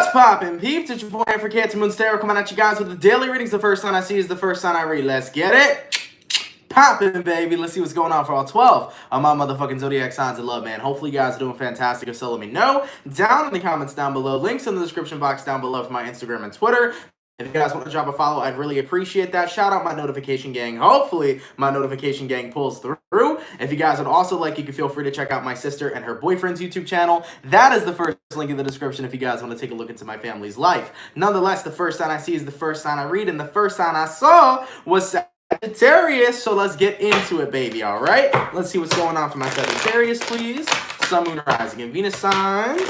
What's poppin', peeps? It's your boy for CancerMoonsTarot coming at you guys with the daily readings. The first sign I see is the first sign I read. Let's get it poppin', baby. Let's see what's going on for all 12 of my motherfucking zodiac signs of love, man. Hopefully you guys are doing fantastic. If so, let me know down in the comments down below. Links in the description box down below for my Instagram and Twitter. If you guys want to drop a follow, I'd really appreciate that. Shout out my notification gang. Hopefully, my notification gang pulls through. If you guys would also like, you can feel free to check out my sister and her boyfriend's YouTube channel. That is the first link in the description if you guys want to take a look into my family's life. Nonetheless, the first sign I see is the first sign I read, and the first sign I saw was Sagittarius. So let's get into it, baby, all right? Let's see what's going on for my Sagittarius, please. Sun, Moon, Rising, and Venus signs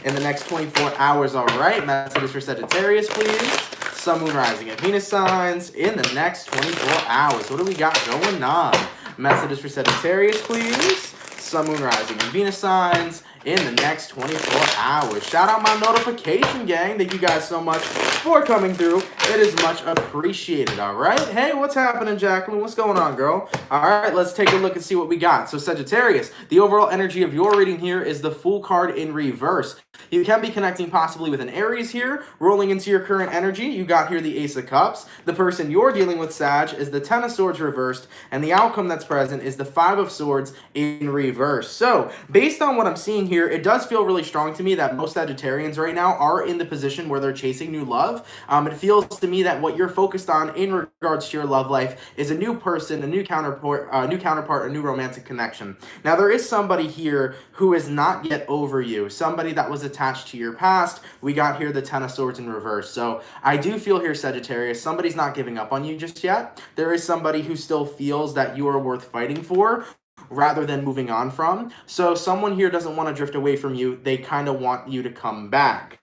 in the next 24 hours, all right? Messages for Sagittarius, please. Sun, Moon, Rising, and Venus signs in the next 24 hours. What do we got going on? Messages for Sagittarius, please. Sun, Moon, Rising, and Venus signs in the next 24 hours. Shout out my notification gang. Thank you guys so much for coming through. It is much appreciated, all right? Hey, what's happening, Jacqueline? What's going on, girl? All right, let's take a look and see what we got. So, Sagittarius, the overall energy of your reading here is the Fool card in reverse. You can be connecting possibly with an Aries here, rolling into your current energy. You got here the Ace of Cups. The person you're dealing with, Sag, is the Ten of Swords reversed, and the outcome that's present is the Five of Swords in reverse. So, based on what I'm seeing here, it does feel really strong to me that most Sagittarians right now are in the position where they're chasing new love. It feels to me that what you're focused on in regards to your love life is a new person, a new counterpart, a new romantic connection. Now, there is somebody here who is not yet over you, somebody that was attached to your past. We got here the Ten of Swords in reverse. So I do feel here, Sagittarius, somebody's not giving up on you just yet. There is somebody who still feels that you are worth fighting for, rather than moving on from. So someone here doesn't want to drift away from you. They kind of want you to come back.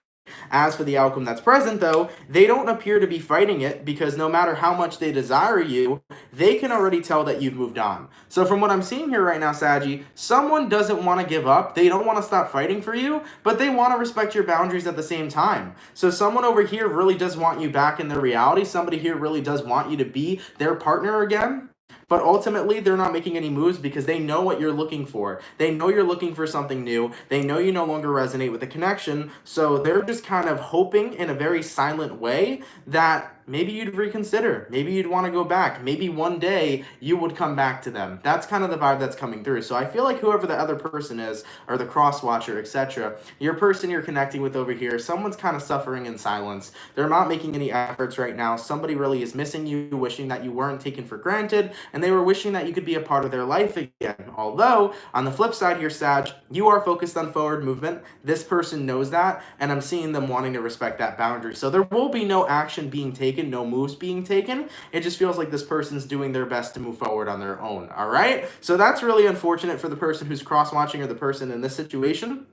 As for the outcome that's present, though, they don't appear to be fighting it because no matter how much they desire you, they can already tell that you've moved on. So from what I'm seeing here right now, Saggy, someone doesn't want to give up. They don't want to stop fighting for you, but they want to respect your boundaries at the same time. So someone over here really does want you back in their reality. Somebody here really does want you to be their partner again. But ultimately, they're not making any moves because they know what you're looking for. They know you're looking for something new. They know you no longer resonate with the connection. So they're just kind of hoping in a very silent way that maybe you'd reconsider. Maybe you'd want to go back. Maybe one day you would come back to them. That's kind of the vibe that's coming through. So I feel like whoever the other person is, or the cross watcher, etc., your person you're connecting with over here, someone's kind of suffering in silence. They're not making any efforts right now. Somebody really is missing you, wishing that you weren't taken for granted, and they were wishing that you could be a part of their life again. Although, on the flip side here, Sag, you are focused on forward movement. This person knows that, and I'm seeing them wanting to respect that boundary. So there will be no action being taken, no moves being taken. It just feels like this person's doing their best to move forward on their own, all right? So that's really unfortunate for the person who's cross-watching or the person in this situation.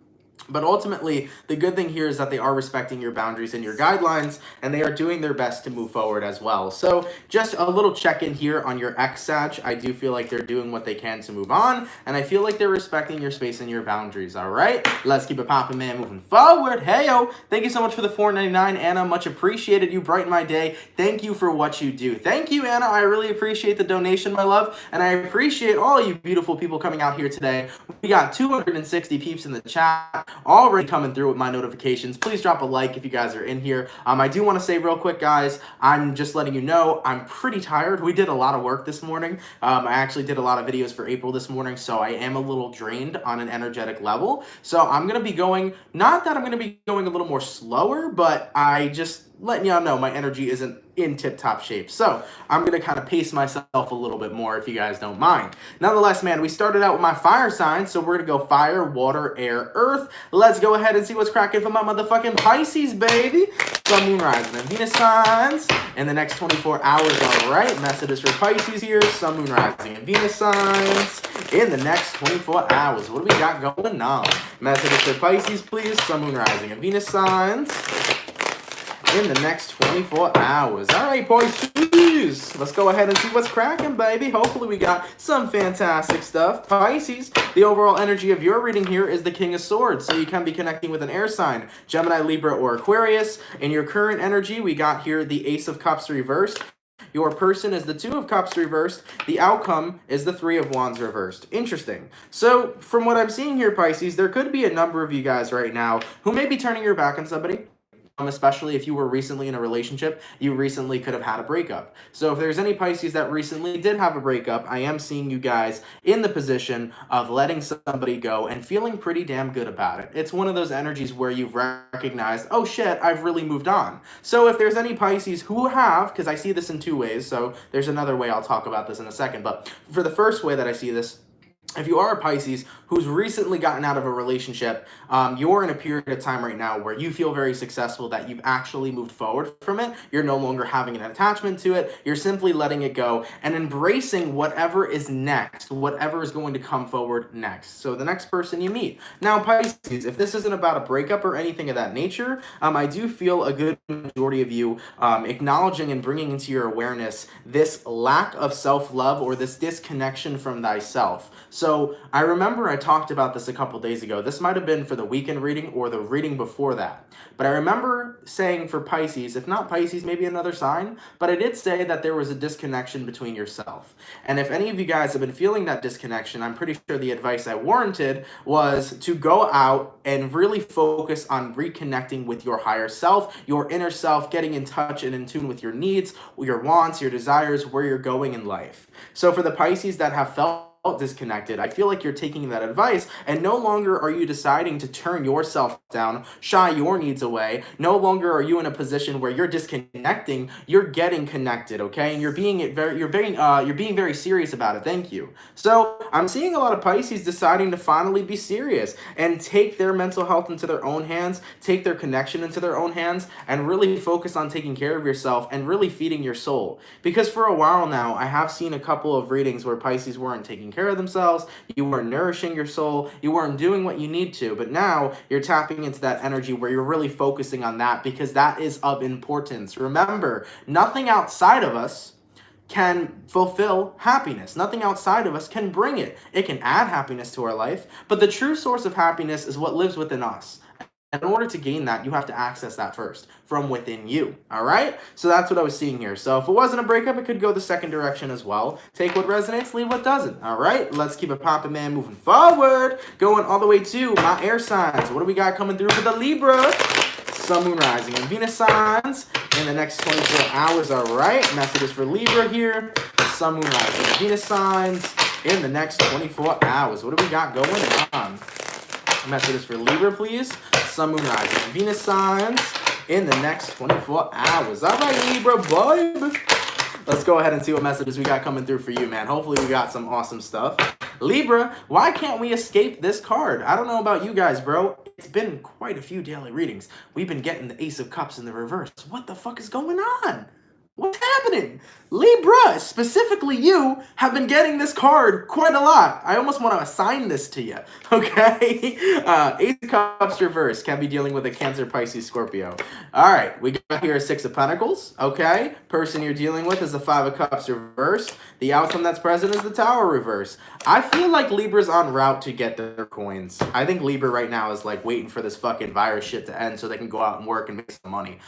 But ultimately, the good thing here is that they are respecting your boundaries and your guidelines, and they are doing their best to move forward as well. So just a little check-in here on your ex, Sag. I do feel like they're doing what they can to move on, and I feel like they're respecting your space and your boundaries, all right? Let's keep it popping, man, moving forward. Hey-yo, thank you so much for the $4.99, Anna. Much appreciated. You brighten my day. Thank you for what you do. Thank you, Anna. I really appreciate the donation, my love, and I appreciate all you beautiful people coming out here today. We got 260 peeps in the chat already coming through with my notifications. Please drop a like if you guys are in here. I do want to say real quick, guys, I'm just letting you know I'm pretty tired. We did a lot of work this morning. I actually did a lot of videos for April this morning, so I am a little drained on an energetic level. So I'm going to be going, not that I'm going to be going a little more slower, but I just letting y'all know my energy isn't in tip-top shape. So I'm going to kind of pace myself a little bit more if you guys don't mind. Nonetheless, man, we started out with my fire signs, so we're going to go fire, water, air, earth. Let's go ahead and see what's cracking for my motherfucking Pisces, baby. Sun, Moon, Rising, and Venus signs in the next 24 hours, all right? Messages for Pisces here. Sun, Moon, Rising, and Venus signs in the next 24 hours. What do we got going on? Messages for Pisces, please. Sun, Moon, Rising, and Venus signs in the next 24 hours. All right, Pisces, let's go ahead and see what's cracking, baby. Hopefully we got some fantastic stuff. Pisces, the overall energy of your reading here is the King of Swords, so you can be connecting with an air sign, Gemini, Libra, or Aquarius. In your current energy, we got here the Ace of Cups reversed. Your person is the Two of Cups reversed. The outcome is the Three of Wands reversed. Interesting. So, from what I'm seeing here, Pisces, there could be a number of you guys right now who may be turning your back on somebody. especially if you were recently in a relationship, you recently could have had a breakup. So if there's any Pisces that recently did have a breakup, I am seeing you guys in the position of letting somebody go and feeling pretty damn good about it. It's one of those energies where you've recognized, oh shit, I've really moved on. So if there's any Pisces who have, because I see this in two ways, so there's another way, I'll talk about this in a second, but for the first way that I see this, if you are a Pisces who's recently gotten out of a relationship, you're in a period of time right now where you feel very successful, that you've actually moved forward from it. You're no longer having an attachment to it. You're simply letting it go and embracing whatever is next, whatever is going to come forward next. So the next person you meet. Now, Pisces, if this isn't about a breakup or anything of that nature, I do feel a good majority of you acknowledging and bringing into your awareness this lack of self-love or this disconnection from thyself. So I remember I talked about this a couple days ago. This might have been for the weekend reading or the reading before that. But I remember saying for Pisces, if not Pisces, maybe another sign, but I did say that there was a disconnection between yourself. And if any of you guys have been feeling that disconnection, I'm pretty sure the advice I warranted was to go out and really focus on reconnecting with your higher self, your inner self, getting in touch and in tune with your needs, your wants, your desires, where you're going in life. So for the Pisces that have felt disconnected, I feel like you're taking that advice and no longer are you deciding to turn yourself down, shy your needs away. No longer are you in a position where you're disconnecting, you're getting connected, okay? And you're being very serious about it. Thank you. So I'm seeing a lot of Pisces deciding to finally be serious and take their mental health into their own hands, take their connection into their own hands, and really focus on taking care of yourself and really feeding your soul. Because for a while now, I have seen a couple of readings where Pisces weren't taking care of themselves, you weren't nourishing your soul, you weren't doing what you need to, but now you're tapping into that energy where you're really focusing on that because that is of importance. Remember, nothing outside of us can fulfill happiness. Nothing outside of us can bring it. It can add happiness to our life, but the true source of happiness is what lives within us. In order to gain that, you have to access that first from within you. All right? So that's what I was seeing here. So if it wasn't a breakup, it could go the second direction as well. Take what resonates, leave what doesn't. All right? Let's keep it popping, man. Moving forward. Going all the way to my air signs. What do we got coming through for the Libra? Sun, Moon, Rising, and Venus signs in the next 24 hours. All right? Messages for Libra here. Sun, Moon, Rising, and Venus signs in the next 24 hours. What do we got going on? Messages for Libra, please. Sun, Moon, Rising, and Venus signs in the next 24 hours. All right, Libra, baby. Let's go ahead and see what messages we got coming through for you, man. Hopefully we got some awesome stuff. Libra, why can't we escape this card? I don't know about you guys, bro. It's been quite a few daily readings. We've been getting the Ace of Cups in the reverse. What the fuck is going on? What's happening? Libra, specifically you, have been getting this card quite a lot. I almost want to assign this to you, okay? Ace of Cups reverse can be dealing with a Cancer, Pisces, Scorpio. All right, we got here a Six of Pentacles, okay? Person you're dealing with is a Five of Cups reverse. The outcome that's present is the Tower reverse. I feel like Libra's en route to get their coins. I think Libra right now is like waiting for this fucking virus shit to end so they can go out and work and make some money.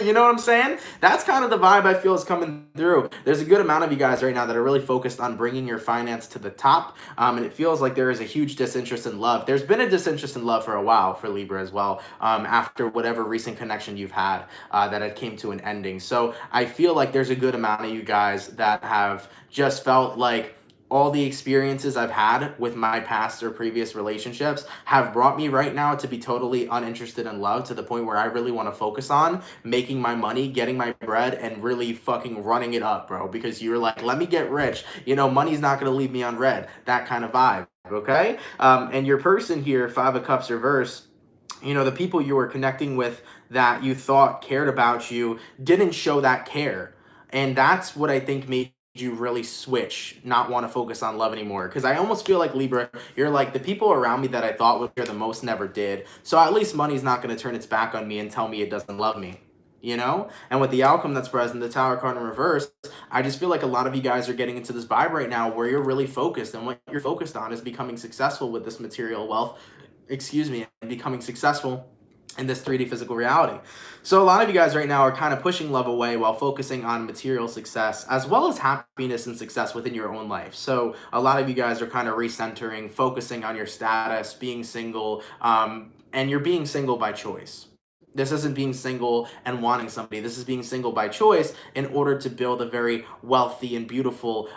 You know what I'm saying? That's kind of the vibe I feel is coming through. There's a good amount of you guys right now that are really focused on bringing your finance to the top, and it feels like there is a huge disinterest in love. There's been a disinterest in love for a while for Libra as well, after whatever recent connection you've had that it came to an ending. So I feel like there's a good amount of you guys that have just felt like all the experiences I've had with my past or previous relationships have brought me right now to be totally uninterested in love, to the point where I really want to focus on making my money, getting my bread, and really fucking running it up, bro. Because you're like, let me get rich. You know, money's not going to leave me on red. That kind of vibe, okay? And your person here, Five of Cups reverse, you know, the people you were connecting with that you thought cared about you didn't show that care. And that's what I think made you really switch, not want to focus on love anymore. Because I almost feel like, Libra, you're like, the people around me that I thought would care the most never did. So at least money's not going to turn its back on me and tell me it doesn't love me. You know? And with the outcome that's present, the Tower card in reverse, I just feel like a lot of you guys are getting into this vibe right now where you're really focused, and what you're focused on is becoming successful with this material wealth, and becoming successful in this 3D physical reality. So a lot of you guys right now are kind of pushing love away while focusing on material success, as well as happiness and success within your own life. So a lot of you guys are kind of recentering, focusing on your status, being single, and you're being single by choice. This isn't being single and wanting somebody. This is being single by choice in order to build a very wealthy and beautiful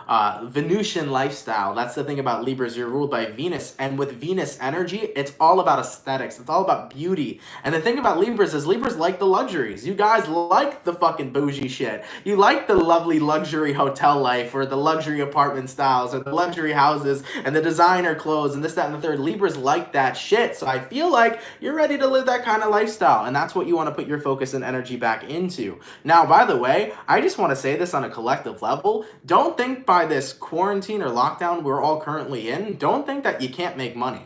Venusian lifestyle. That's the thing about Libras. You're ruled by Venus. And with Venus energy, it's all about aesthetics. It's all about beauty. And the thing about Libras is Libras like the luxuries. You guys like the fucking bougie shit. You like the lovely luxury hotel life or the luxury apartment styles or the luxury houses and the designer clothes and this, that, and the third. Libras like that shit. So I feel like you're ready to live that kind of lifestyle. And that's what you want to put your focus and energy back into. Now, by the way, I just want to say this on a collective level. Don't think by this quarantine or lockdown we're all currently in, don't think that you can't make money.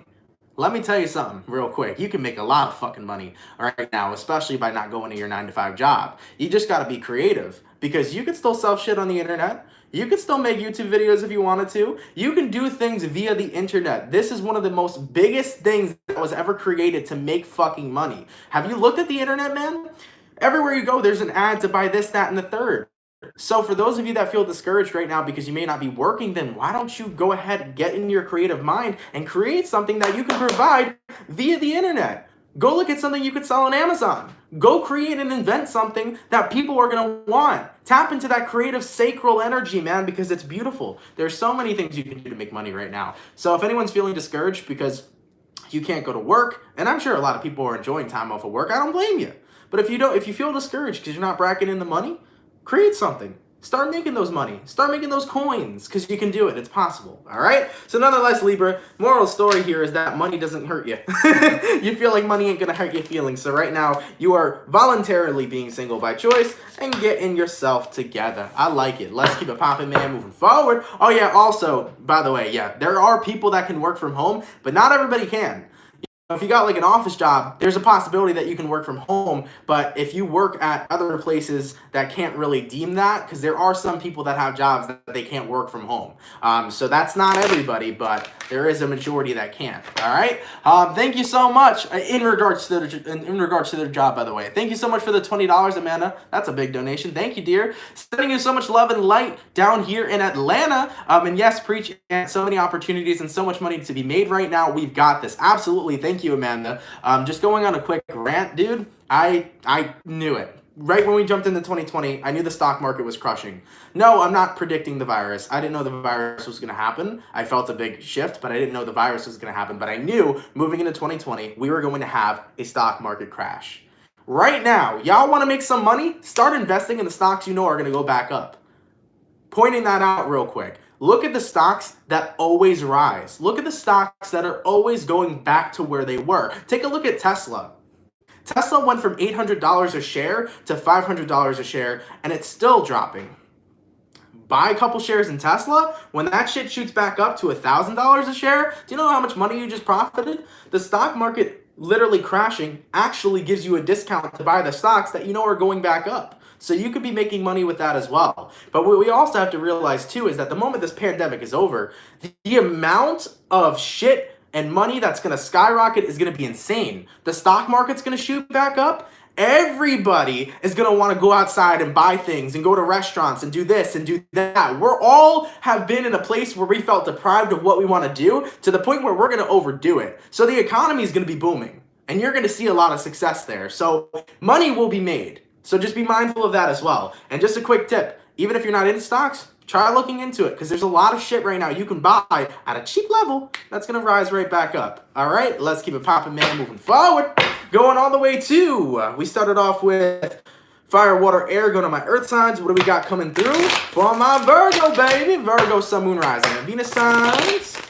Let me tell you something real quick. You can make a lot of fucking money right now, especially by not going to your 9-to-5 job. You just got to be creative because you can still sell shit on the internet. You can still make YouTube videos if you wanted to. You can do things via the internet. This is one of the most biggest things that was ever created to make fucking money. Have you looked at the internet, man? Everywhere you go, there's an ad to buy this, that, and the third. So for those of you that feel discouraged right now because you may not be working, then why don't you go ahead and get in your creative mind and create something that you can provide via the internet? Go look at something you could sell on Amazon. Go create and invent something that people are going to want. Tap into that creative sacral energy, man, because it's beautiful. There's so many things you can do to make money right now. So if anyone's feeling discouraged because you can't go to work, and I'm sure a lot of people are enjoying time off of work, I don't blame you. But if you feel discouraged because you're not bracketing in the money, create something. Start making those money. Start making those coins because you can do it. It's possible. All right? So nonetheless, Libra, moral story here is that money doesn't hurt you. You feel like money ain't going to hurt your feelings. So right now, you are voluntarily being single by choice and getting yourself together. I like it. Let's keep it popping, man, moving forward. Oh, yeah, also, by the way, yeah, there are people that can work from home, but not everybody can. If you got like an office job, there's a possibility that you can work from home, but if you work at other places that can't really deem that, because there are some people that have jobs that they can't work from home. So that's not everybody, but there is a majority that can. All right. Thank you so much in regards to their job, by the way. Thank you so much for the $20, Amanda. That's a big donation. Thank you, dear. Sending you so much love and light down here in Atlanta. And yes, preach, and so many opportunities and so much money to be made right now. We've got this. Absolutely. Thank you, Amanda. Just going on a quick rant, dude. I knew it. Right when we jumped into 2020, I knew the stock market was crushing. No, I'm not predicting the virus. I didn't know the virus was going to happen. I felt a big shift, but I didn't know the virus was going to happen. But I knew moving into 2020, we were going to have a stock market crash. Right now, y'all want to make some money? Start investing in the stocks you know are going to go back up. Pointing that out real quick. Look at the stocks that always rise. Look at the stocks that are always going back to where they were. Take a look at Tesla. Tesla went from $800 a share to $500 a share, and it's still dropping. Buy a couple shares in Tesla. When that shit shoots back up to $1,000 a share, do you know how much money you just profited? The stock market literally crashing actually gives you a discount to buy the stocks that you know are going back up. So you could be making money with that as well. But what we also have to realize too is that the moment this pandemic is over, the amount of shit and money that's going to skyrocket is going to be insane. The stock market's going to shoot back up. Everybody is going to want to go outside and buy things and go to restaurants and do this and do that. We're all have been in a place where we felt deprived of what we want to do to the point where we're going to overdo it. So the economy is going to be booming and you're going to see a lot of success there. So money will be made. So just be mindful of that as well. And just a quick tip, even if you're not in stocks, try looking into it because there's a lot of shit right now you can buy at a cheap level that's going to rise right back up. All right, let's keep it popping, man, moving forward. Going all the way to, we started off with fire, water, air, going to my earth signs. What do we got coming through? For my Virgo, baby. Virgo, sun, moon, rising, and Venus signs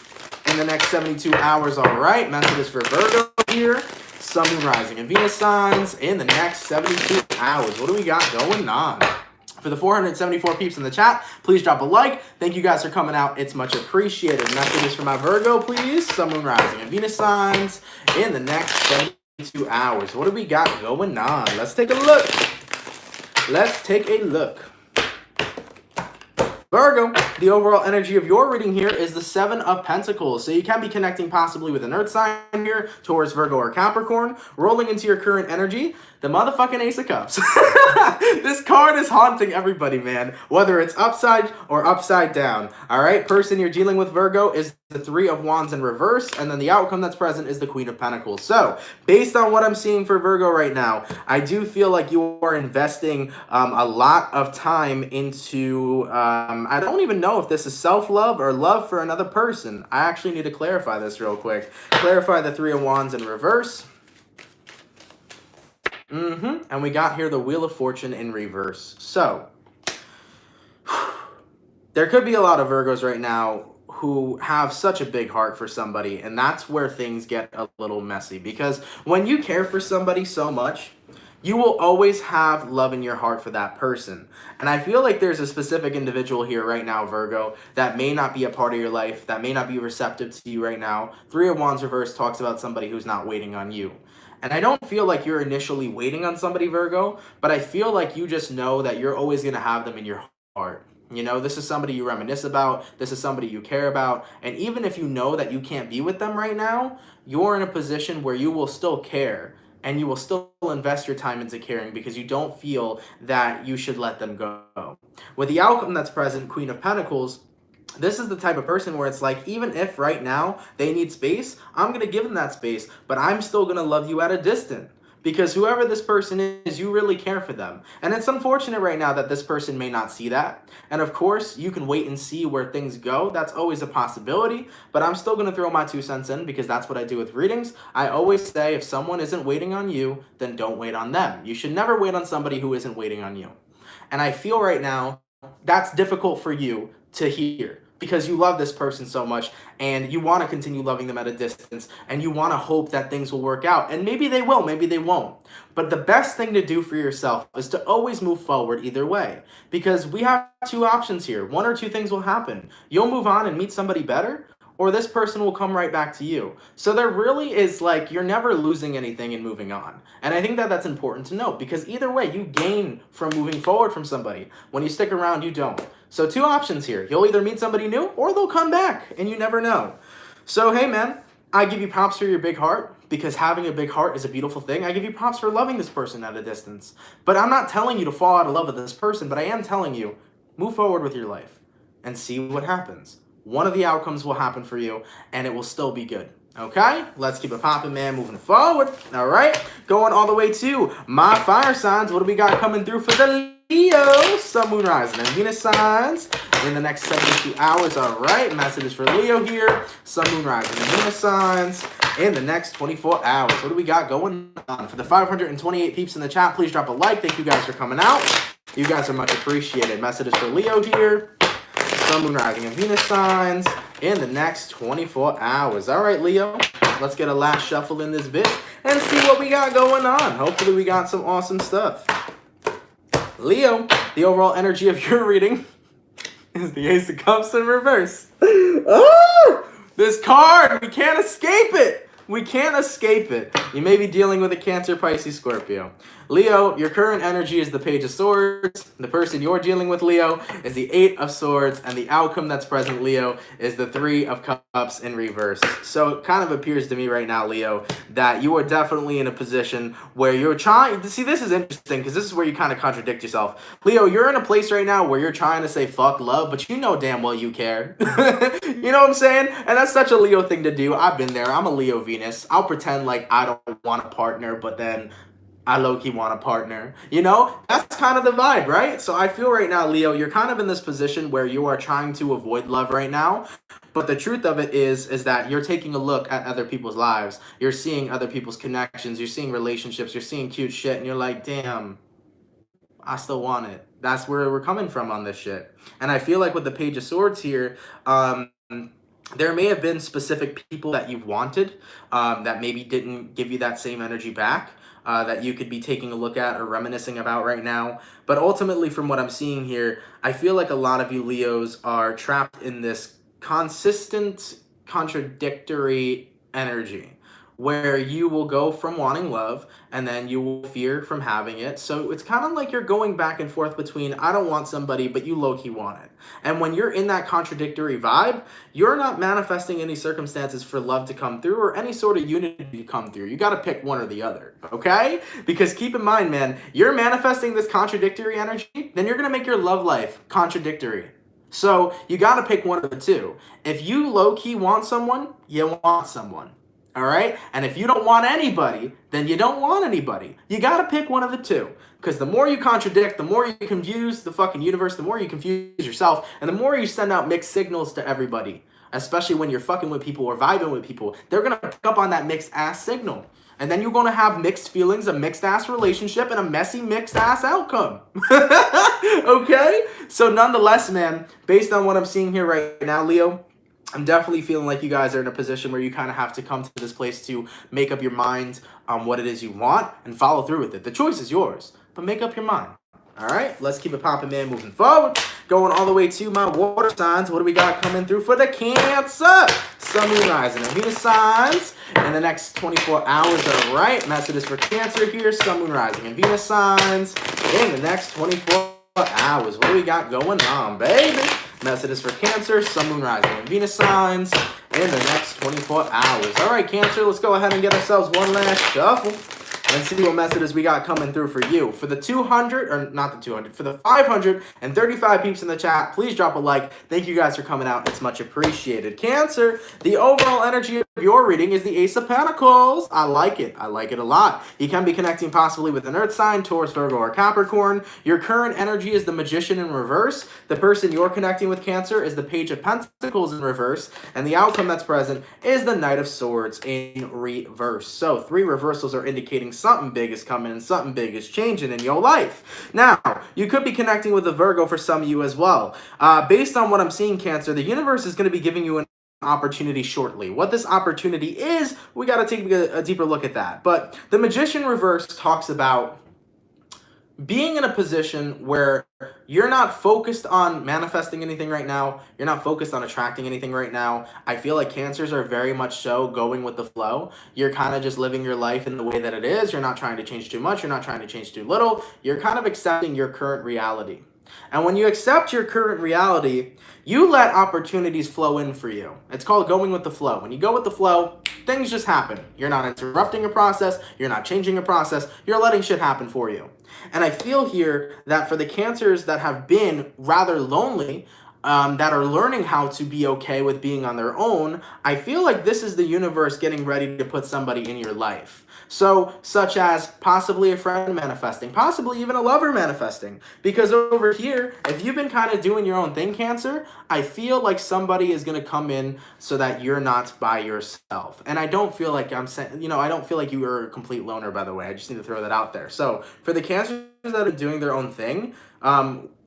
in the next 72 hours. All right, messages for Virgo here. Sun, moon, rising, and Venus signs in the next 72 hours. What do we got going on? For the 474 peeps in the chat, please drop a like. Thank you guys for coming out. It's much appreciated. Messages for my Virgo, please. Sun, moon, rising, and Venus signs in the next 72 hours. What do we got going on? Let's take a look. Let's take a look. Virgo, the overall energy of your reading here is the 7 of Pentacles. So you can be connecting possibly with an earth sign here, Taurus, Virgo, or Capricorn. Rolling into your current energy, The motherfucking Ace of Cups. This card is haunting everybody, man. Whether it's upside or upside down. All right, person you're dealing with, Virgo, is the Three of Wands in reverse, and then the outcome that's present is the Queen of Pentacles. So, based on what I'm seeing for Virgo right now, I do feel like you are investing a lot of time into, I don't even know if this is self-love or love for another person. I actually need to clarify this real quick. Clarify the Three of Wands in reverse. And we got here the Wheel of Fortune in reverse. So, there could be a lot of Virgos right now who have such a big heart for somebody, and that's where things get a little messy. Because when you care for somebody so much, you will always have love in your heart for that person. And I feel like there's a specific individual here right now, Virgo, that may not be a part of your life, that may not be receptive to you right now. Three of Wands reverse talks about somebody who's not waiting on you. And I don't feel like you're initially waiting on somebody, Virgo, but I feel like you just know that you're always going to have them in your heart. You know, this is somebody you reminisce about. This is somebody you care about. And even if you know that you can't be with them right now, you're in a position where you will still care. And you will still invest your time into caring because you don't feel that you should let them go. With the outcome that's present, Queen of Pentacles, this is the type of person where it's like, even if right now they need space, I'm going to give them that space, but I'm still going to love you at a distance. Because whoever this person is, you really care for them. And it's unfortunate right now that this person may not see that. And of course, you can wait and see where things go. That's always a possibility. But I'm still going to throw my 2 cents in because that's what I do with readings. I always say if someone isn't waiting on you, then don't wait on them. You should never wait on somebody who isn't waiting on you. And I feel right now that's difficult for you to hear. Because you love this person so much and you want to continue loving them at a distance and you want to hope that things will work out. And maybe they will, maybe they won't. But the best thing to do for yourself is to always move forward either way. Because we have 2 options here. 1 or 2 things will happen. You'll move on and meet somebody better, or this person will come right back to you. So there really is like, you're never losing anything in moving on. And I think that that's important to note because either way, you gain from moving forward from somebody. When you stick around, you don't. So 2 options here. You'll either meet somebody new or they'll come back and you never know. So, hey man, I give you props for your big heart because having a big heart is a beautiful thing. I give you props for loving this person at a distance. But I'm not telling you to fall out of love with this person, but I am telling you, move forward with your life and see what happens. One of the outcomes will happen for you and it will still be good. Okay, let's keep it popping, man, moving forward. All right, going all the way to my fire signs. What do we got coming through for the Leo, Sun, Moon, Rising, and Venus signs in the next 72 hours? All right, messages for Leo here, Sun, Moon, Rising, and Venus signs in the next 24 hours. What do we got going on? For the 528 peeps in the chat, please drop a like. Thank you guys for coming out. You guys are much appreciated. Messages for Leo here, Sun, Moon, Rising, and Venus signs in the next 24 hours. All right, Leo, let's get a last shuffle in this bit and see what we got going on. Hopefully we got some awesome stuff. Leo, the overall energy of your reading is the Ace of Cups in reverse. Oh, this card, we can't escape it. We can't escape it. You may be dealing with a Cancer, Pisces, Scorpio. Leo, your current energy is the Page of Swords. The person you're dealing with, Leo, is the 8 of Swords. And the outcome that's present, Leo, is the 3 of Cups in reverse. So it kind of appears to me right now, Leo, that you are definitely in a position where you're trying to see. This is interesting because this is where you kind of contradict yourself. Leo, you're in a place right now where you're trying to say fuck love, but you know damn well you care. You know what I'm saying? And that's such a Leo thing to do. I've been there. I'm a Leo Venus. I'll pretend like I don't want a partner, but then I low-key want a partner. You know, that's kind of the vibe, right? So I feel right now, Leo, you're kind of in this position where you are trying to avoid love right now. But the truth of it is that you're taking a look at other people's lives. You're seeing other people's connections. You're seeing relationships. You're seeing cute shit. And you're like, damn, I still want it. That's where we're coming from on this shit. And I feel like with the Page of Swords here, there may have been specific people that you've wanted that maybe didn't give you that same energy back. That you could be taking a look at or reminiscing about right now. But ultimately, from what I'm seeing here, I feel like a lot of you Leos are trapped in this consistent, contradictory energy where you will go from wanting love and then you will fear from having it. So it's kind of like you're going back and forth between I don't want somebody, but you low-key want it. And when you're in that contradictory vibe, you're not manifesting any circumstances for love to come through or any sort of unity to come through. You got to pick one or the other, okay? Because keep in mind, man, you're manifesting this contradictory energy, then you're going to make your love life contradictory. So you got to pick one of the two. If you low-key want someone, you want someone. All right? And if you don't want anybody, then you don't want anybody. You got to pick one of the two. Because the more you contradict, the more you confuse the fucking universe, the more you confuse yourself, and the more you send out mixed signals to everybody. Especially when you're fucking with people or vibing with people. They're going to pick up on that mixed ass signal. And then you're going to have mixed feelings, a mixed ass relationship, and a messy mixed ass outcome. Okay? So nonetheless, man, based on what I'm seeing here right now, Leo, I'm definitely feeling like you guys are in a position where you kind of have to come to this place to make up your mind on what it is you want and follow through with it. The choice is yours, but make up your mind. All right, let's keep it popping, man, moving forward. Going all the way to my water signs. What do we got coming through for the Cancer? Sun, Moon, Rising, and Venus signs in the next 24 hours. All right, messages for Cancer here. Sun, Moon, Rising, and Venus signs in the next 24 hours. What do we got going on, baby? Messages for Cancer, Sun, Moon, Rising, and Venus signs in the next 24 hours. All right, Cancer, let's go ahead and get ourselves one last shuffle and see what messages we got coming through for you. For the 200, or not the 200, for the 535 peeps in the chat, please drop a like. Thank you guys for coming out. It's much appreciated. Cancer, the overall energy of your reading is the Ace of Pentacles. I like it. I like it a lot. You can be connecting possibly with an Earth sign, Taurus, Virgo, or Capricorn. Your current energy is the Magician in reverse. The person you're connecting with, Cancer, is the Page of Pentacles in reverse. And the outcome that's present is the Knight of Swords in reverse. So 3 reversals are indicating something big is coming and something big is changing in your life. Now, you could be connecting with a Virgo for some of you as well. Based on what I'm seeing, Cancer, the universe is going to be giving you an opportunity shortly. What this opportunity is, we got to take a deeper look at that. But the Magician reverse talks about being in a position where you're not focused on manifesting anything right now. You're not focused on attracting anything right now. I feel like Cancers are very much so going with the flow. You're kind of just living your life in the way that it is. You're not trying to change too much. You're not trying to change too little. You're kind of accepting your current reality. And when you accept your current reality, you let opportunities flow in for you. It's called going with the flow. When you go with the flow, things just happen. You're not interrupting a process. You're not changing a process. You're letting shit happen for you. And I feel here that for the Cancers that have been rather lonely, that are learning how to be okay with being on their own, I feel like this is the universe getting ready to put somebody in your life. So, such as possibly a friend manifesting, possibly even a lover manifesting. Because over here, if you've been kind of doing your own thing, Cancer, I feel like somebody is going to come in so that you're not by yourself. And I don't feel like I'm saying, I don't feel like you are a complete loner, by the way. I just need to throw that out there. So, for the Cancers that are doing their own thing,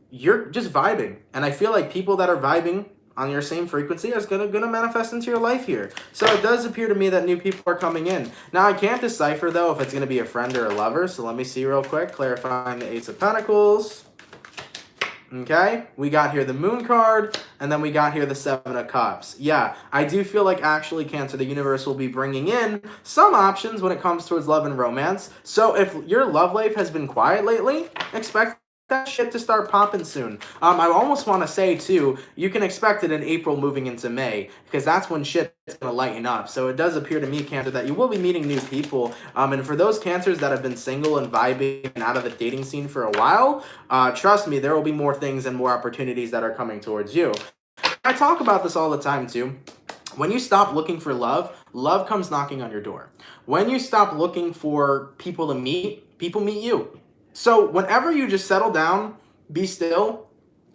you're just vibing. And I feel like people that are vibing on your same frequency is gonna manifest into your life here. So it does appear to me that new people are coming in. Now I can't decipher though if it's gonna be a friend or a lover. So let me see real quick. Clarifying the Ace of Pentacles. Okay, we got here the Moon card, and then we got here the 7 of Cups. Yeah, I do feel like actually, Cancer, the universe will be bringing in some options when it comes towards love and romance. So if your love life has been quiet lately, expect that shit to start popping soon. I almost want to say too, you can expect it in April moving into May, because that's when shit is going to lighten up. So it does appear to me, Cancer, that you will be meeting new people. And for those Cancers that have been single and vibing and out of the dating scene for a while, trust me, there will be more things and more opportunities that are coming towards you. I talk about this all the time too. When you stop looking for love, love comes knocking on your door. When you stop looking for people to meet, people meet you. So whenever you just settle down, be still,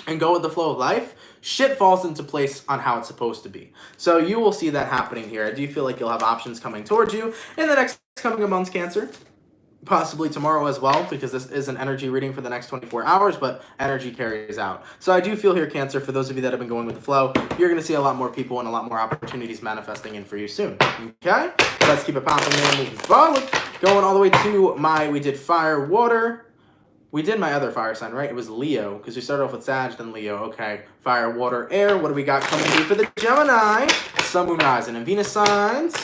and go with the flow of life, shit falls into place on how it's supposed to be. So you will see that happening here. I do feel like you'll have options coming towards you in the next coming months, Cancer. Possibly tomorrow as well, because this is an energy reading for the next 24 hours, but energy carries out. So I do feel here, Cancer, for those of you that have been going with the flow, you're going to see a lot more people and a lot more opportunities manifesting in for you soon. Okay? Let's keep it popping there, moving forward. Going all the way to we did fire, water. We did my other fire sign, right? It was Leo, because we started off with Sag, then Leo. Okay, fire, water, air. What do we got coming through for the Gemini? Sun, Moon, Rising, and Venus signs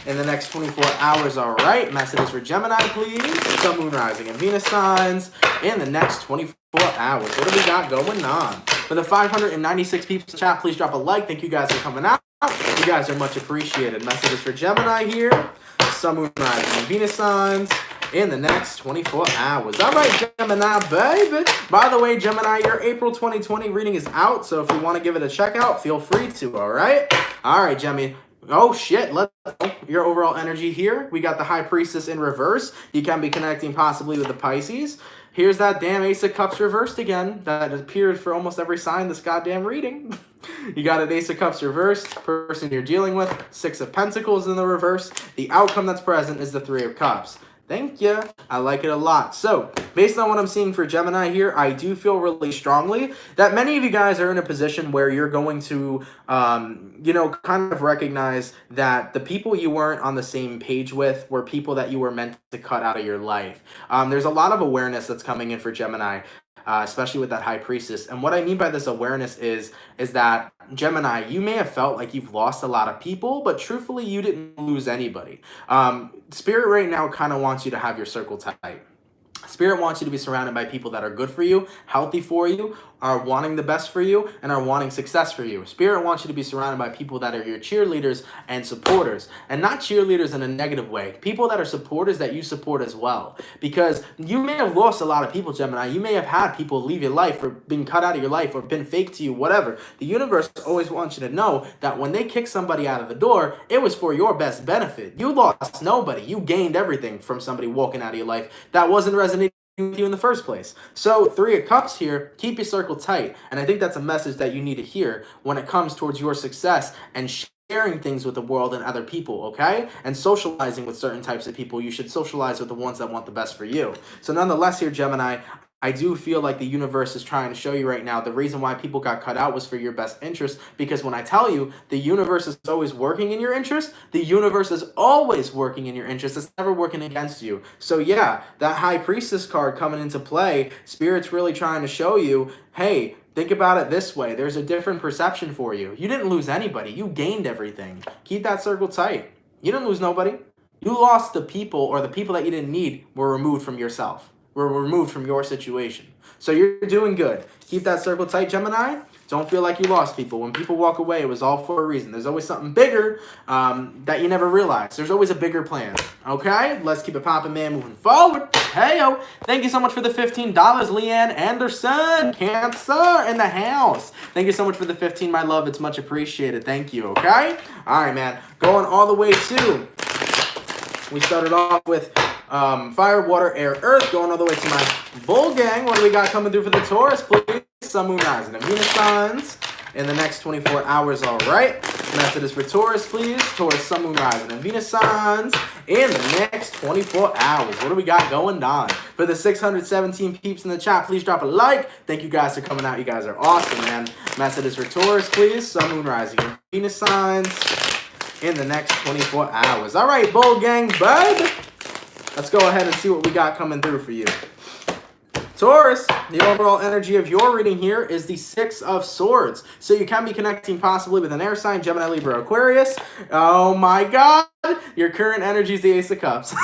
in the next 24 hours. All right, messages for Gemini, please. Sun, Moon, Rising, and Venus signs in the next 24 hours. What do we got going on? For the 596 people in the chat, please drop a like. Thank you guys for coming out. You guys are much appreciated. Messages for Gemini here. Sun, Moon, Rising, and Venus signs in the next 24 hours. All right, Gemini, baby. By the way, Gemini, your April 2020 reading is out, so if you want to give it a check out, feel free to, all right? All right, Gemini. Oh, shit. Let's know your overall energy here. We got the High Priestess in reverse. You can be connecting possibly with the Pisces. Here's that damn Ace of Cups reversed again. That appeared for almost every sign this goddamn reading. You got an Ace of Cups reversed, person you're dealing with, Six of Pentacles in the reverse. The outcome that's present is the Three of Cups. Thank you. I like it a lot. So, based on what I'm seeing for Gemini here, I do feel really strongly that many of you guys are in a position where you're going to, you know, kind of recognize that the people you weren't on the same page with were people that you were meant to cut out of your life. There's a lot of awareness that's coming in for Gemini. Especially with that High Priestess. And what I mean by this awareness is that, Gemini, you may have felt like you've lost a lot of people, but truthfully, you didn't lose anybody. Spirit right now kind of wants you to have your circle tight. Spirit wants you to be surrounded by people that are good for you, healthy for you, are wanting the best for you, and are wanting success for you. Spirit wants you to be surrounded by people that are your cheerleaders and supporters, and not cheerleaders in a negative way. People that are supporters that you support as well. Because you may have lost a lot of people, Gemini. You may have had people leave your life or been cut out of your life or been fake to you, whatever. The universe always wants you to know that when they kick somebody out of the door, it was for your best benefit. You lost nobody. You gained everything from somebody walking out of your life that wasn't resonating with you in the first place. So Three of Cups here, keep your circle tight. And I think that's a message that you need to hear when it comes towards your success and sharing things with the world and other people, okay? And socializing with certain types of people. You should socialize with the ones that want the best for you. So nonetheless here, Gemini, I do feel like the universe is trying to show you right now the reason why people got cut out was for your best interest, because when I tell you the universe is always working in your interest, the universe is always working in your interest. It's never working against you. So yeah, that High Priestess card coming into play, Spirit's really trying to show you, hey, think about it this way. There's a different perception for you. You didn't lose anybody. You gained everything. Keep that circle tight. You didn't lose nobody. You lost the people, or the people that you didn't need were removed from yourself. Were removed from your situation. So you're doing good. Keep that circle tight, Gemini. Don't feel like you lost people. When people walk away, it was all for a reason. There's always something bigger that you never realized. There's always a bigger plan. Okay? Let's keep it popping, man. Moving forward. Hey-yo. Thank you so much for the $15, Leanne Anderson. Cancer in the house. Thank you so much for the 15, my love. It's much appreciated. Thank you, okay? All right, man. Going all the way to... We started off with fire, water, air, earth, going all the way to my bull gang. What do we got coming through for the Taurus, please? Sun, Moon, Rising, and Venus signs in the next 24 hours, all right? Method is for Taurus, please. Taurus, Sun, Moon, Rising, and Venus signs in the next 24 hours. What do we got going on? For the 617 peeps in the chat, please drop a like. Thank you guys for coming out. You guys are awesome, man. Method is for Taurus, please. Sun, Moon, Rising, and Venus signs in the next 24 hours. All right, bull gang, bud. Let's go ahead and see what we got coming through for you. Taurus, the overall energy of your reading here is the Six of Swords. So you can be connecting possibly with an air sign, Gemini, Libra, Aquarius. Oh my God. Your current energy is the Ace of Cups.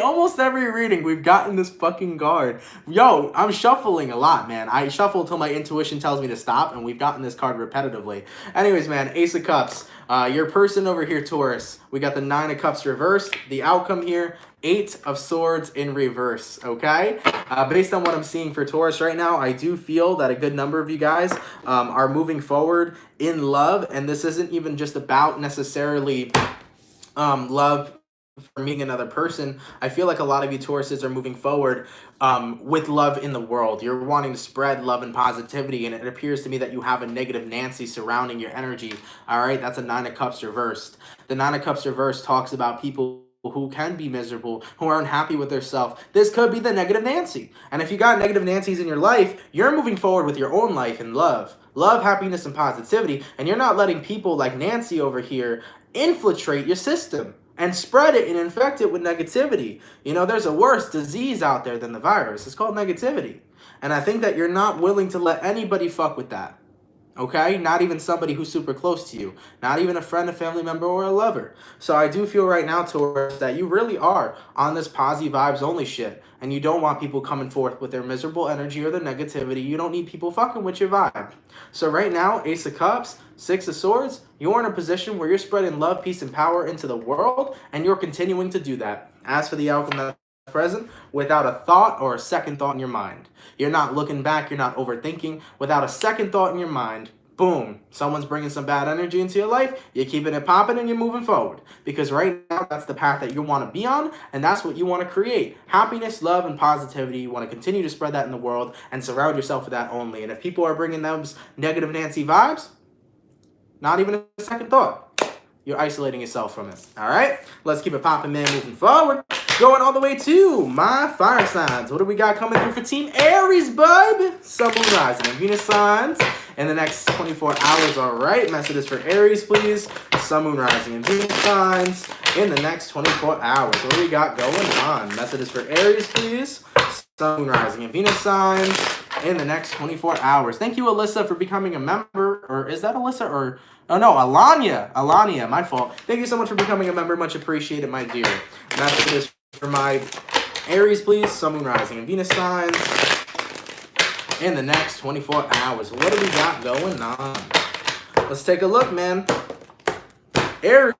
Almost every reading, we've gotten this fucking card. Yo, I'm shuffling a lot, man. I shuffle until my intuition tells me to stop, and we've gotten this card repetitively. Anyways, man, Ace of Cups. Your person over here, Taurus. We got the Nine of Cups reversed. The outcome here, Eight of Swords in reverse, okay? Based on what I'm seeing for Taurus right now, I do feel that a good number of you guys are moving forward in love, and this isn't even just about necessarily love for meeting another person. I feel like a lot of you Tauruses are moving forward with love in the world. You're wanting to spread love and positivity, and it appears to me that you have a negative Nancy surrounding your energy. All right, that's a Nine of Cups reversed. The Nine of Cups reversed talks about people who can be miserable, who are unhappy with themselves. This could be the negative Nancy. And if you got negative Nancys in your life, you're moving forward with your own life in love. Love, happiness, and positivity. And you're not letting people like Nancy over here infiltrate your system and spread it and infect it with negativity. You know, there's a worse disease out there than the virus. It's called negativity. And I think that you're not willing to let anybody fuck with that. Okay, not even somebody who's super close to you, not even a friend, a family member, or a lover. So I do feel right now, Taurus, that you really are on this positive vibes only shit, and you don't want people coming forth with their miserable energy or their negativity. You don't need people fucking with your vibe. So right now, Ace of Cups, Six of Swords, you're in a position where you're spreading love, peace, and power into the world, and you're continuing to do that. As for the outcome that's present, without a thought or a second thought in your mind. You're not looking back, you're not overthinking. Without a second thought in your mind, boom, someone's bringing some bad energy into your life, you're keeping it popping and you're moving forward. Because right now, that's the path that you want to be on, and that's what you want to create. Happiness, love, and positivity. You want to continue to spread that in the world and surround yourself with that only. And if people are bringing those negative Nancy vibes, not even a second thought. You're isolating yourself from it. All right? Let's keep it popping, man, moving forward. Going all the way to my fire signs. What do we got coming through for Team Aries, bud? Sun, Moon, Rising, and Venus signs in the next 24 hours. All right? Messages for Aries, please. Sun, Moon, Rising, and Venus signs in the next 24 hours. What do we got going on? Messages for Aries, please. Sun, Moon, Rising, and Venus signs in the next 24 hours. Thank you, Alyssa, for becoming a member. Or is that Alyssa or... Oh, no, Alania, my fault. Thank you so much for becoming a member. Much appreciated, my dear. Messages for my Aries, please. Sun, Moon, Rising, and Venus signs in the next 24 hours. What do we got going on? Let's take a look, man. Aries,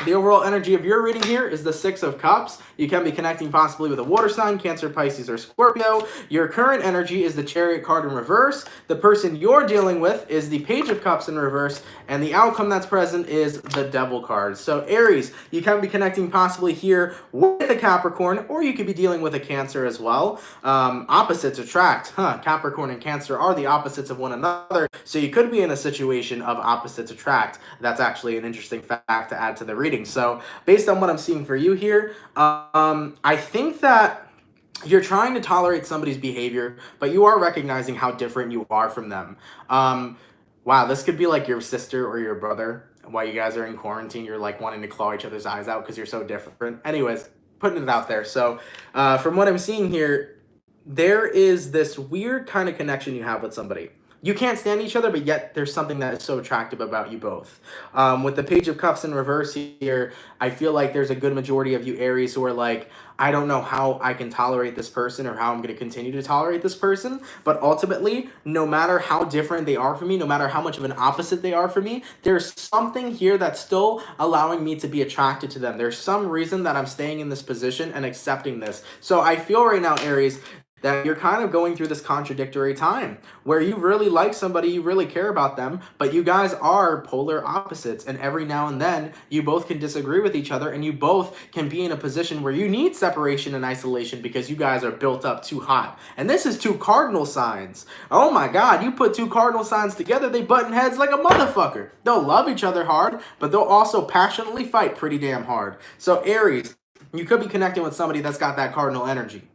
the overall energy of your reading here is the Six of Cups. You can be connecting possibly with a water sign, Cancer, Pisces, or Scorpio. Your current energy is the Chariot card in reverse. The person you're dealing with is the Page of Cups in reverse. And the outcome that's present is the Devil card. So Aries, you can be connecting possibly here with a Capricorn, or you could be dealing with a Cancer as well. Opposites attract. Capricorn and Cancer are the opposites of one another. So you could be in a situation of opposites attract. That's actually an interesting fact to add to the reading. So based on what I'm seeing for you here, I think that you're trying to tolerate somebody's behavior, but you are recognizing how different you are from them. Wow, this could be like your sister or your brother. While you guys are in quarantine, you're like wanting to claw each other's eyes out because you're so different. Anyways, putting it out there. So from what I'm seeing here, there is this weird kind of connection you have with somebody. You can't stand each other, but yet there's something that is so attractive about you both. With the Page of Cups in reverse here, I feel like there's a good majority of you Aries who are like, I don't know how I can tolerate this person or how I'm going to continue to tolerate this person. But ultimately, no matter how different they are from me, no matter how much of an opposite they are from me, there's something here that's still allowing me to be attracted to them. There's some reason that I'm staying in this position and accepting this. So I feel right now, Aries, that you're kind of going through this contradictory time where you really like somebody, you really care about them, but you guys are polar opposites. And every now and then you both can disagree with each other and you both can be in a position where you need separation and isolation because you guys are built up too hot. And this is two cardinal signs. Oh my God, you put two cardinal signs together, they button heads like a motherfucker. They'll love each other hard, but they'll also passionately fight pretty damn hard. So Aries, you could be connecting with somebody that's got that cardinal energy.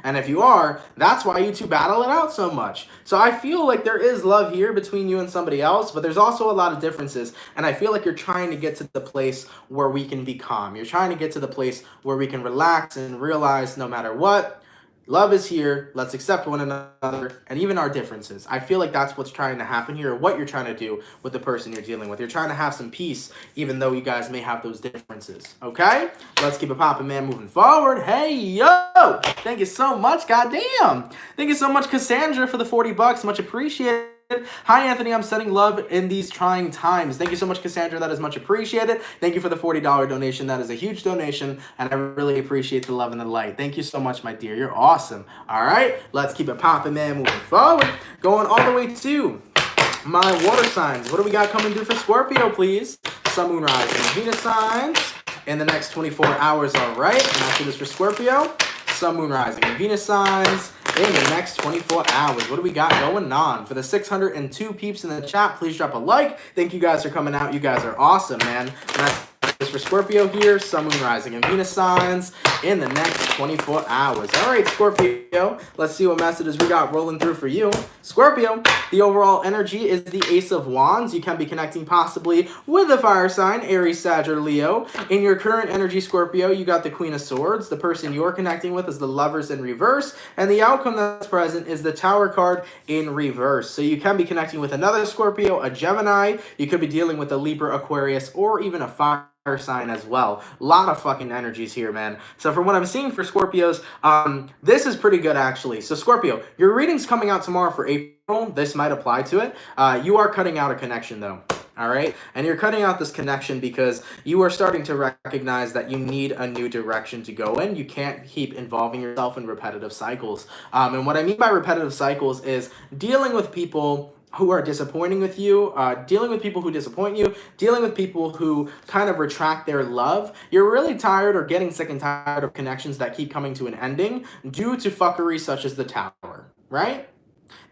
And if you are, that's why you two battle it out so much. So I feel like there is love here between you and somebody else, but there's also a lot of differences. And I feel like you're trying to get to the place where we can be calm. You're trying to get to the place where we can relax and realize no matter what, love is here. Let's accept one another and even our differences. I feel like that's what's trying to happen here, or what you're trying to do with the person you're dealing with. You're trying to have some peace, even though you guys may have those differences. Okay? Let's keep it popping, man, moving forward. Hey, yo! Thank you so much. Goddamn. Thank you so much, Cassandra, for the 40 bucks. Much appreciated. Hi, Anthony. I'm sending love in these trying times. Thank you so much, Cassandra. That is much appreciated. Thank you for the $40 donation. That is a huge donation, and I really appreciate the love and the light. Thank you so much, my dear. You're awesome. All right, let's keep it popping, man. Moving forward. Going all the way to my water signs. What do we got coming through for Scorpio, please? Sun, Moon, Rising, Venus signs in the next 24 hours. All right, and after this for Scorpio, Sun, Moon, Rising, and Venus signs in the next 24 hours. What do we got going on? For the 602 peeps in the chat, please drop a like. Thank you guys for coming out. You guys are awesome, man. for Scorpio here, Sun, Moon, Rising, and Venus signs in the next 24 hours. All right, Scorpio, let's see what messages we got rolling through for you. Scorpio, the overall energy is the Ace of Wands. You can be connecting possibly with a fire sign, Aries, Sag, or Leo. In your current energy, Scorpio, you got the Queen of Swords. The person you're connecting with is the Lovers in reverse, and the outcome that's present is the Tower card in reverse. So you can be connecting with another Scorpio, a Gemini. You could be dealing with a Libra, Aquarius, or even a fire sign as well. A lot of fucking energies here, man. So from what I'm seeing for Scorpios, this is pretty good actually. So Scorpio, your reading's coming out tomorrow for April. This might apply to it. You are cutting out a connection though. All right, and you're cutting out this connection because you are starting to recognize that you need a new direction to go in. You can't keep involving yourself in repetitive cycles. And what I mean by repetitive cycles is dealing with people who are disappointing with you, dealing with people who disappoint you, dealing with people who kind of retract their love. You're really tired or getting sick and tired of connections that keep coming to an ending due to fuckery such as the Tower, right?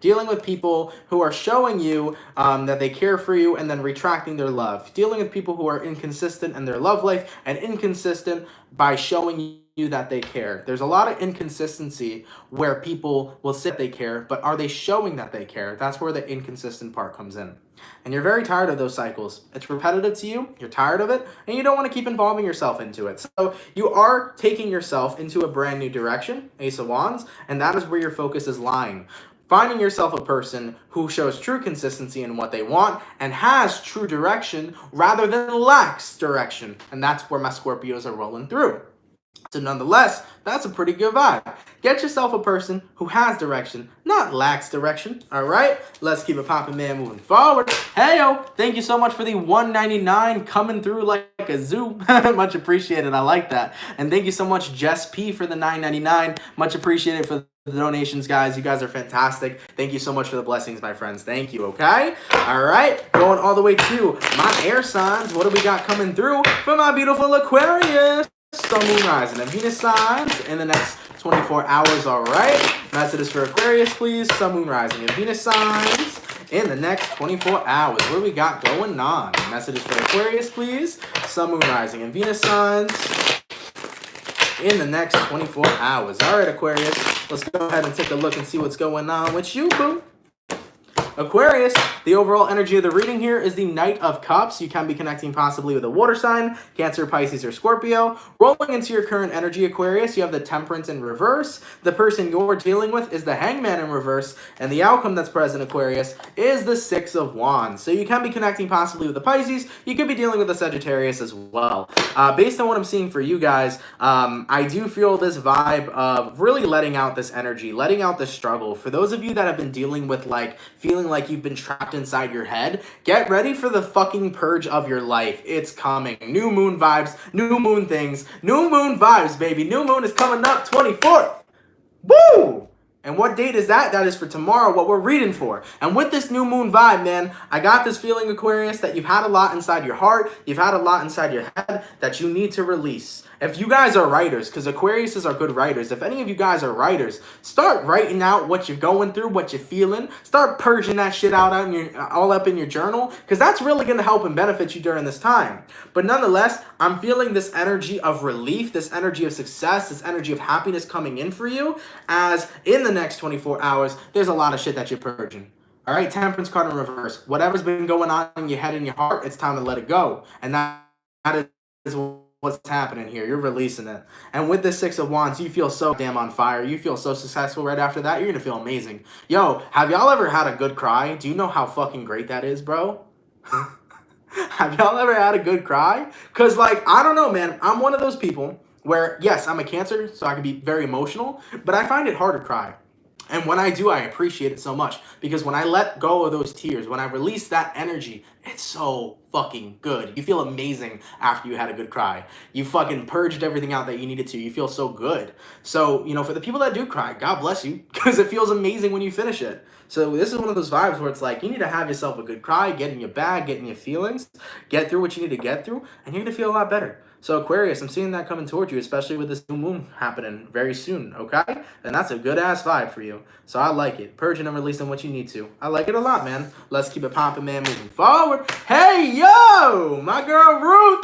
Dealing with people who are showing you that they care for you and then retracting their love. Dealing with people who are inconsistent in their love life and inconsistent by showing you that they care. There's a lot of inconsistency where people will say they care, but are they showing that they care? That's where the inconsistent part comes in. And you're very tired of those cycles. It's repetitive to you, you're tired of it, and you don't want to keep involving yourself into it. So you are taking yourself into a brand new direction, Ace of Wands, and that is where your focus is lying. Finding yourself a person who shows true consistency in what they want and has true direction rather than lacks direction. And that's where my Scorpios are rolling through. So nonetheless, that's a pretty good vibe. Get yourself a person who has direction, not lacks direction. All right, let's keep it popping, man, moving forward. Hey, yo, thank you so much for the $1.99 coming through like a zoo. Much appreciated. I like that. And thank you so much, Jess P, for the $9.99. Much appreciated for the donations, guys. You guys are fantastic. Thank you so much for the blessings, my friends. Thank you, okay? All right, going all the way to my air signs. What do we got coming through for my beautiful Aquarius? Sun, Moon, Rising, and Venus signs in the next 24 hours, all right? Messages for Aquarius, please. Sun, Moon, Rising, and Venus signs in the next 24 hours. What do we got going on? Messages for Aquarius, please. Sun, Moon, Rising, and Venus signs in the next 24 hours. All right, Aquarius, let's go ahead and take a look and see what's going on with you, boo. Aquarius, the overall energy of the reading here is the Knight of Cups. You can be connecting possibly with a water sign, Cancer, Pisces, or Scorpio. Rolling into your current energy, Aquarius, you have the Temperance in reverse. The person you're dealing with is the Hangman in reverse. And the outcome that's present, Aquarius, is the Six of Wands. So you can be connecting possibly with the Pisces. You could be dealing with the Sagittarius as well. Based on what I'm seeing for you guys, I do feel this vibe of really letting out this energy, letting out this struggle. For those of you that have been dealing with like feeling like you've been trapped inside your head, get ready for the fucking purge of your life. It's coming. New moon vibes, new moon things, new moon vibes, baby. New moon is coming up 24th. Woo! And what date is that? That is for tomorrow, what we're reading for. And with this new moon vibe, man, I got this feeling, Aquarius, that you've had a lot inside your heart, you've had a lot inside your head that you need to release. If you guys are writers, because Aquariuses are good writers, if any of you guys are writers, start writing out what you're going through, what you're feeling. Start purging that shit out on all up in your journal, because that's really going to help and benefit you during this time. But nonetheless, I'm feeling this energy of relief, this energy of success, this energy of happiness coming in for you, as in the next 24 hours, there's a lot of shit that you're purging. All right, Temperance card in reverse. Whatever's been going on in your head and your heart, it's time to let it go. And that is what's happening here. You're releasing it. And with the Six of Wands, you feel so damn on fire. You feel so successful right after that. You're going to feel amazing. Yo, have y'all ever had a good cry? Do you know how fucking great that is, bro? Have y'all ever had a good cry? Because, like, I don't know, man. I'm one of those people where, yes, I'm a Cancer, so I can be very emotional, but I find it hard to cry. And when I do, I appreciate it so much. Because when I let go of those tears, when I release that energy, it's so fucking good. You feel amazing after you had a good cry. You fucking purged everything out that you needed to. You feel so good. So, you know, for the people that do cry, God bless you. Because it feels amazing when you finish it. So this is one of those vibes where it's like, you need to have yourself a good cry, get in your bag, get in your feelings, get through what you need to get through, and you're going to feel a lot better. So Aquarius, I'm seeing that coming towards you, especially with this new moon happening very soon, okay? And that's a good-ass vibe for you. So I like it. Purging and releasing what you need to. I like it a lot, man. Let's keep it popping, man, moving forward. Hey, yo! My girl Ruth!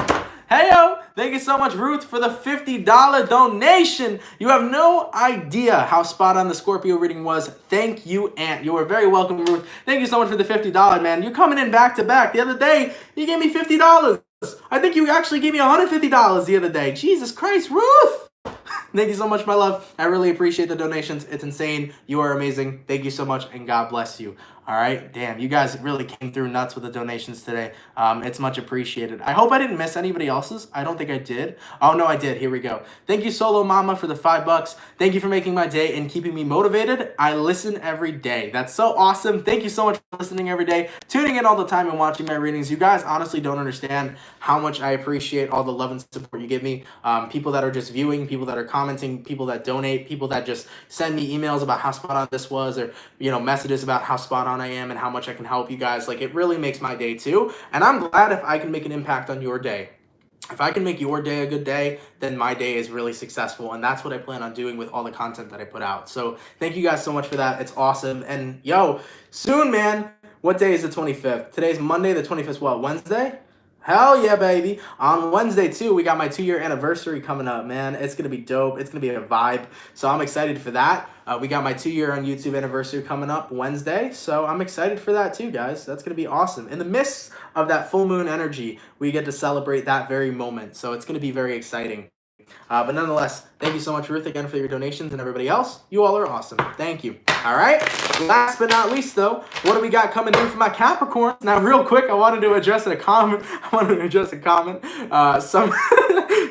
Heyo, thank you so much, Ruth, for the $50 donation. You have no idea how spot on the Scorpio reading was. Thank you, Aunt. You are very welcome, Ruth. Thank you so much for the $50, man. You're coming in back to back. The other day, you gave me $50. I think you actually gave me $150 the other day. Jesus Christ, Ruth! Thank you so much, my love. I really appreciate the donations. It's insane. You are amazing. Thank you so much, and God bless you. All right, damn, you guys really came through nuts with the donations today. It's much appreciated. I hope I didn't miss anybody else's. I don't think I did. Oh, no, I did. Here we go. Thank you, Solo Mama, for the $5. Thank you for making my day and keeping me motivated. I listen every day. That's so awesome. Thank you so much for listening every day, tuning in all the time and watching my readings. You guys honestly don't understand how much I appreciate all the love and support you give me. People that are just viewing, people that are commenting, people that donate, people that just send me emails about how spot on this was, or, you know, messages about how spot on I am and how much I can help you guys. Like, it really makes my day too. And I'm glad if I can make an impact on your day. If I can make your day a good day, then my day is really successful. And that's what I plan on doing with all the content that I put out. So thank you guys so much for that. It's awesome. And yo, soon, man. What day is the 25th? Today's Monday, the 25th, what, Wednesday? Hell yeah, baby. On Wednesday, too, we got my 2-year anniversary coming up, man. It's going to be dope. It's going to be a vibe. So I'm excited for that. We got my 2-year on YouTube anniversary coming up Wednesday. So I'm excited for that, too, guys. That's going to be awesome. In the midst of that full moon energy, we get to celebrate that very moment. So it's going to be very exciting. But nonetheless, thank you so much, Ruth, again, for your donations, and everybody else. You all are awesome. Thank you. All right. Last but not least, though, what do we got coming in for my Capricorns? Now, real quick, I wanted to address a comment.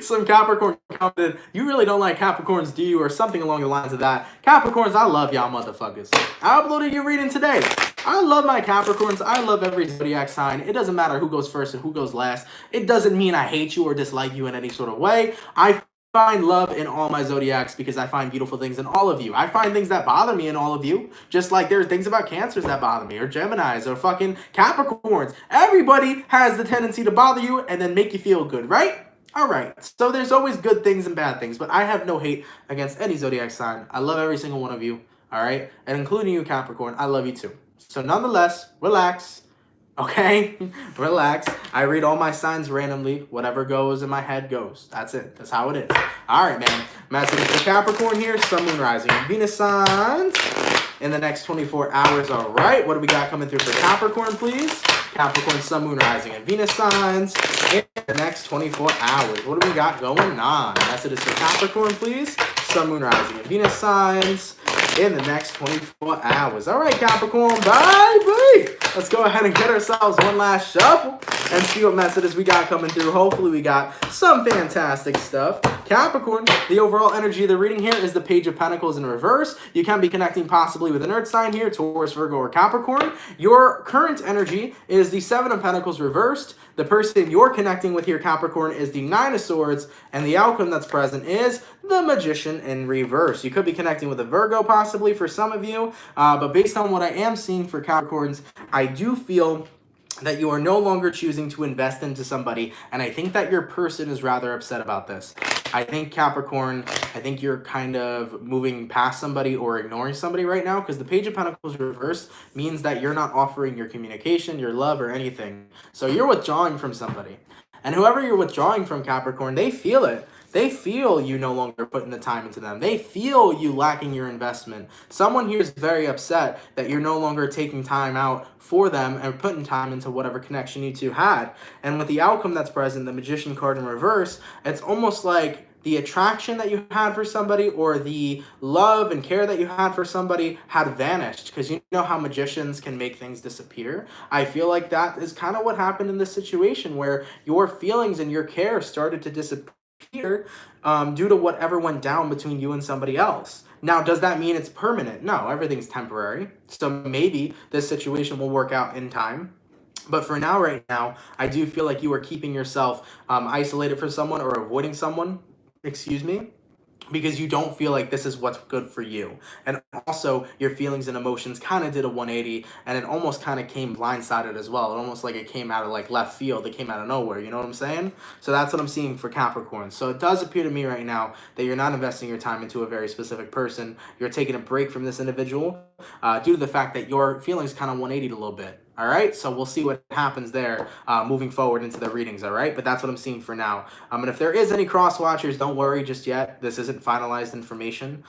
Some Capricorn commented, "You really don't like Capricorns, do you?" or something along the lines of that. Capricorns, I love y'all motherfuckers. I uploaded your reading today. I love my Capricorns. I love every zodiac sign. It doesn't matter who goes first and who goes last. It doesn't mean I hate you or dislike you in any sort of way. I find love in all my zodiacs because I find beautiful things in all of you. I find things that bother me in all of you, just like there's things about Cancers that bother me, or Geminis, or fucking Capricorns. Everybody has the tendency to bother you and then make you feel good, right? All right, so there's always good things and bad things, but I have no hate against any zodiac sign. I love every single one of you, all right? And including you, Capricorn, I love you too. So nonetheless, relax. Okay, relax. I read all my signs randomly. Whatever goes in my head goes. That's it. That's how it is. All right, man. Message for Capricorn here. Sun, Moon, Rising, and Venus signs in the next 24 hours. All right. What do we got coming through for Capricorn, please? Capricorn, Sun, Moon, Rising, and Venus signs in the next 24 hours. What do we got going on? Messages for Capricorn, please. Sun, Moon, Rising, and Venus signs in the next 24 hours. All right, Capricorn, bye. Let's go ahead and get ourselves one last shuffle and see what messages we got coming through. Hopefully we got some fantastic stuff. Capricorn, the overall energy of the reading here is the Page of Pentacles in reverse. You can be connecting possibly with an earth sign here, Taurus, Virgo, or Capricorn. Your current energy is the Seven of Pentacles reversed. The person you're connecting with here, Capricorn, is the Nine of Swords, and the outcome that's present is the Magician in reverse. You could be connecting with a Virgo possibly for some of you, but based on what I am seeing for Capricorns, I do feel that you are no longer choosing to invest into somebody, and I think that your person is rather upset about this. I think, Capricorn, I think you're kind of moving past somebody or ignoring somebody right now, because the Page of Pentacles reversed means that you're not offering your communication, your love, or anything. So you're withdrawing from somebody. And whoever you're withdrawing from, Capricorn, they feel it. They feel you no longer putting the time into them. They feel you lacking your investment. Someone here is very upset that you're no longer taking time out for them and putting time into whatever connection you two had. And with the outcome that's present, the Magician card in reverse, it's almost like the attraction that you had for somebody or the love and care that you had for somebody had vanished, because you know how magicians can make things disappear. I feel like that is kind of what happened in this situation, where your feelings and your care started to disappear due to whatever went down between you and somebody else. Now, does that mean it's permanent? No, everything's temporary. So maybe this situation will work out in time. But for now, right now, I do feel like you are keeping yourself isolated from someone or avoiding someone, because you don't feel like this is what's good for you. And also, your feelings and emotions kind of did a 180, and it almost kind of came blindsided as well. It almost like it came out of like left field. It came out of nowhere, you know what I'm saying? So that's what I'm seeing for Capricorn. So it does appear to me right now that you're not investing your time into a very specific person. You're taking a break from this individual due to the fact that your feelings kind of 180'd a little bit. All right, so we'll see what happens there moving forward into the readings. All right, but that's what I'm seeing for now. And if there is any cross watchers, don't worry just yet. This isn't finalized information.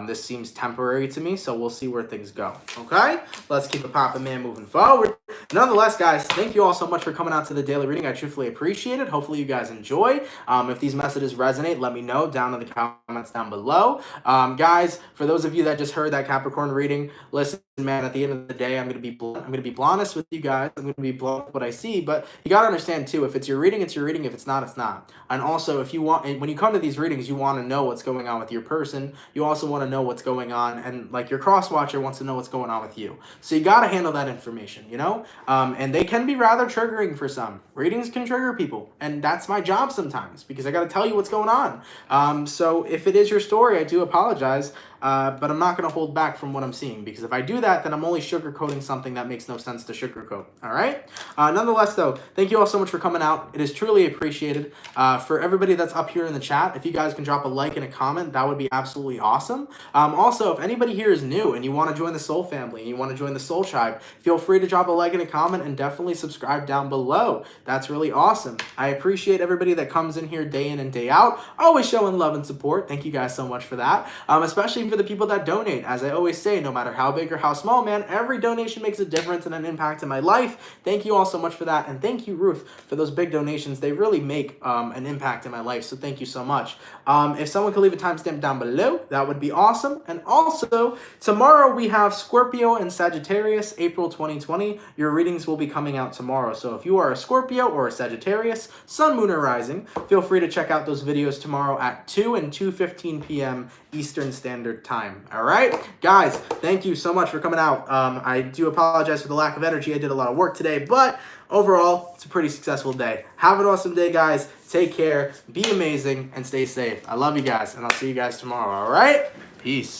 This seems temporary to me, so we'll see where things go. Okay, let's keep it popping, man, moving forward. Nonetheless, guys, thank you all so much for coming out to the daily reading. I truthfully appreciate it. Hopefully you guys enjoy. If these messages resonate, let me know down in the comments down below. Guys, for those of you that just heard that Capricorn reading, listen, man, at the end of the day, I'm gonna be honest with you guys. I'm gonna be blunt with what I see, but you gotta understand too, if it's your reading, it's your reading. If it's not, it's not. And also, if you want, when you come to these readings, you want to know what's going on with your person. You also want to know what's going on, and like your cross watcher wants to know what's going on with you. So you gotta handle that information, you know. And they can be rather triggering for some. Readings can trigger people, and that's my job sometimes because I gotta tell you what's going on. So if it is your story, I do apologize. But I'm not going to hold back from what I'm seeing, because if I do that, then I'm only sugarcoating something that makes no sense to sugarcoat. All right. Nonetheless, though, thank you all so much for coming out. It is truly appreciated. For everybody that's up here in the chat, if you guys can drop a like and a comment, that would be absolutely awesome. Also, if anybody here is new and you want to join the Soul family and you want to join the Soul Tribe, feel free to drop a like and a comment, and definitely subscribe down below. That's really awesome. I appreciate everybody that comes in here day in and day out, always showing love and support. Thank you guys so much for that. Especially for the people that donate. As I always say, no matter how big or how small, man, every donation makes a difference and an impact in my life. Thank you all so much for that. And thank you, Ruth, for those big donations. They really make an impact in my life. So thank you so much. If someone could leave a timestamp down below, that would be awesome. And also, tomorrow we have Scorpio and Sagittarius, April 2020. Your readings will be coming out tomorrow. So if you are a Scorpio or a Sagittarius, Sun, Moon, or Rising, feel free to check out those videos tomorrow at 2 and 2:15 p.m. Eastern Standard Time. All right, guys, thank you so much for coming out. I do apologize for the lack of energy. I did a lot of work today, but overall, it's a pretty successful day. Have an awesome day, guys. Take care, be amazing, and stay safe. I love you guys, and I'll see you guys tomorrow. All right, peace.